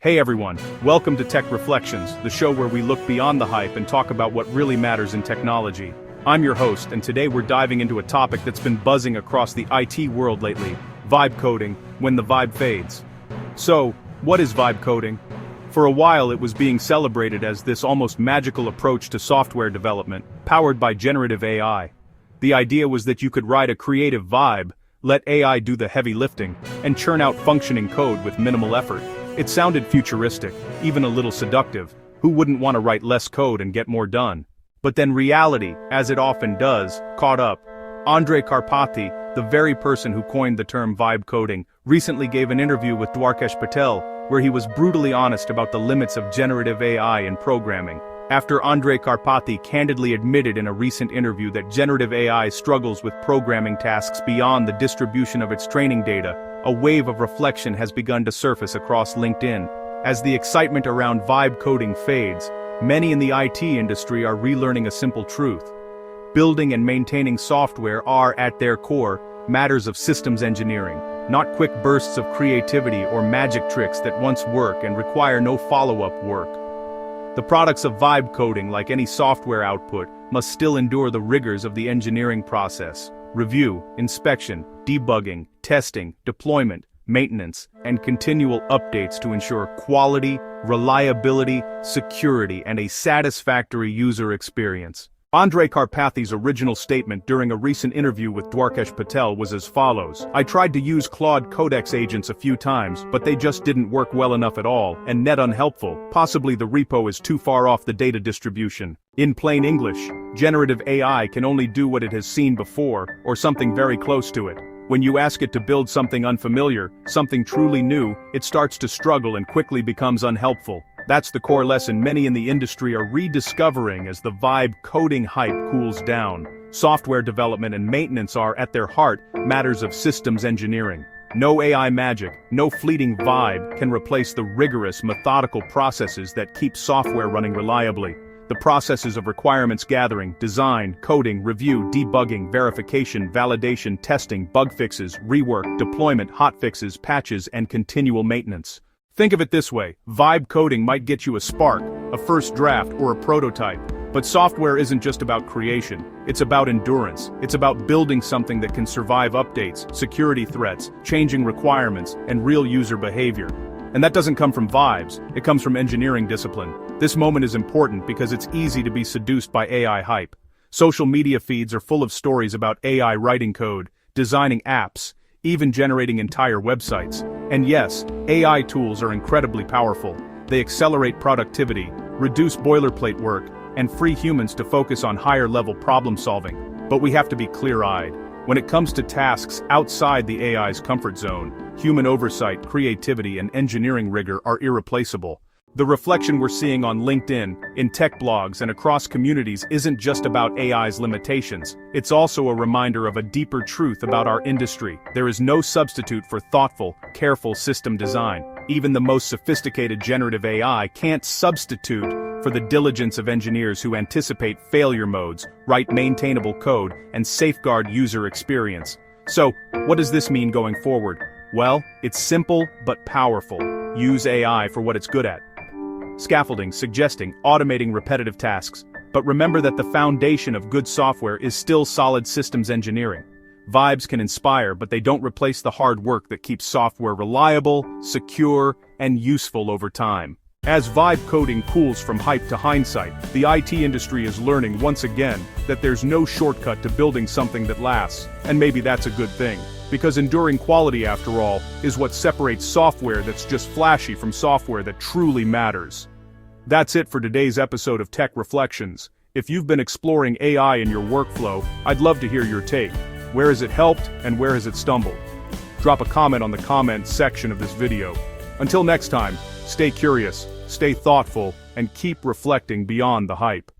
Hey everyone, welcome to Tech Reflections, the show where we look beyond the hype and talk about what really matters in technology. I'm your host, and today we're diving into a topic that's been buzzing across the IT world lately: vibe coding, when the vibe fades. So, what is vibe coding? For a while it was being celebrated as this almost magical approach to software development, powered by generative AI. The idea was that you could write a creative vibe, let AI do the heavy lifting, and churn out functioning code with minimal effort. It sounded futuristic, even a little seductive. Who wouldn't want to write less code and get more done? But then reality, as it often does, caught up. Andrej Karpathy, the very person who coined the term vibe coding, recently gave an interview with Dwarkesh Patel, where he was brutally honest about the limits of generative AI in programming. After Andrej Karpathy candidly admitted in a recent interview that generative AI struggles with programming tasks beyond the distribution of its training data, a wave of reflection has begun to surface across LinkedIn. As the excitement around vibe coding fades, many in the IT industry are relearning a simple truth. Building and maintaining software are, at their core, matters of systems engineering, not quick bursts of creativity or magic tricks that once work and require no follow-up work. The products of vibe coding, like any software output, must still endure the rigors of the engineering process: review, inspection, debugging, testing, deployment, maintenance, and continual updates to ensure quality, reliability, security, and a satisfactory user experience. Andrej Karpathy's original statement during a recent interview with Dwarkesh Patel was as follows: "I tried to use Claude Codex agents a few times, but they just didn't work well enough at all, and net unhelpful. Possibly the repo is too far off the data distribution." In plain English, generative AI can only do what it has seen before, or something very close to it. When you ask it to build something unfamiliar, something truly new, it starts to struggle and quickly becomes unhelpful. That's the core lesson many in the industry are rediscovering as the vibe coding hype cools down. Software development and maintenance are, at their heart, matters of systems engineering. No AI magic, no fleeting vibe can replace the rigorous, methodical processes that keep software running reliably. The processes of requirements gathering, design, coding, review, debugging, verification, validation, testing, bug fixes, rework, deployment, hotfixes, patches, and continual maintenance. Think of it this way: vibe coding might get you a spark, a first draft, or a prototype. But software isn't just about creation, it's about endurance. It's about building something that can survive updates, security threats, changing requirements, and real user behavior. And that doesn't come from vibes, it comes from engineering discipline. This moment is important because it's easy to be seduced by AI hype. Social media feeds are full of stories about AI writing code, designing apps, even generating entire websites. And yes, AI tools are incredibly powerful. They accelerate productivity, reduce boilerplate work, and free humans to focus on higher-level problem-solving. But we have to be clear-eyed. When it comes to tasks outside the AI's comfort zone, human oversight, creativity, and engineering rigor are irreplaceable. The reflection we're seeing on LinkedIn, in tech blogs, and across communities isn't just about AI's limitations. It's also a reminder of a deeper truth about our industry. There is no substitute for thoughtful, careful system design. Even the most sophisticated generative AI can't substitute for the diligence of engineers who anticipate failure modes, write maintainable code, and safeguard user experience. So, what does this mean going forward? Well, it's simple but powerful. Use AI for what it's good at: scaffolding, suggesting, automating repetitive tasks. But remember that the foundation of good software is still solid systems engineering. Vibes can inspire, but they don't replace the hard work that keeps software reliable, secure, and useful over time. As vibe coding cools from hype to hindsight, the IT industry is learning once again that there's no shortcut to building something that lasts. And maybe that's a good thing, because enduring quality, after all, is what separates software that's just flashy from software that truly matters. That's it for today's episode of Tech Reflections. If you've been exploring AI in your workflow, I'd love to hear your take. Where has it helped, and where has it stumbled? Drop a comment on the comments section of this video. Until next time, stay curious, stay thoughtful, and keep reflecting beyond the hype.